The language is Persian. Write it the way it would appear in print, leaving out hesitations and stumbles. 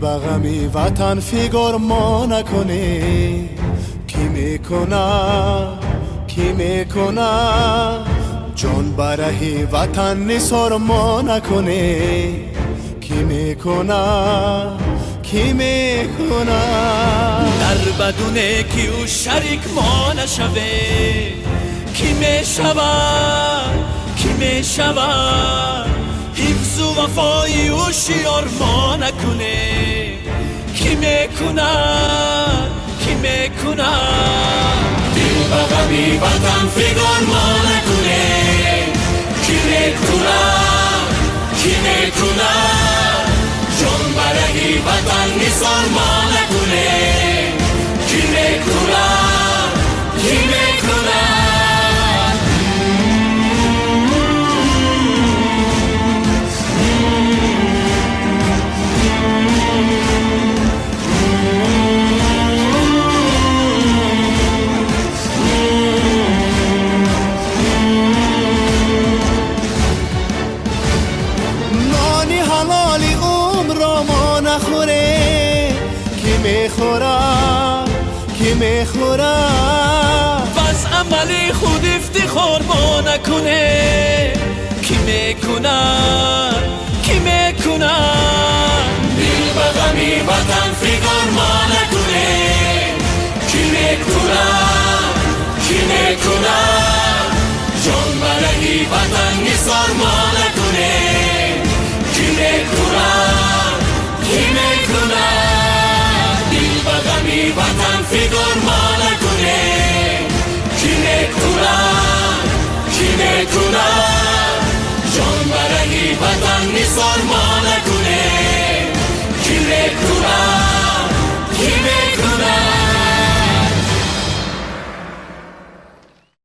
بغمی وطن فیگار ما نکنه. کی میکنه جان برای وطن نثار ما نکنه. کی میکنه در بدونه کی او شریک ما نشوه. کی میشود حفظ و وفای او شیار ما نکنه. کی میکنه دل بغمی وطن فیگار ما نکنه. کی میکنه جان برای وطن نثار ما نکنه. کی میکنه کی میخوره بس عملی خود افتخار ما نکنه. کی میکنه دل بغمی وطن فیگار ما نکنه. کی میکنه جان برای وطن نثار ما نکنه. کی میکنه وطن فیگار ما نکنه. کی میکنه جان برای وطن نثار ما نکنه.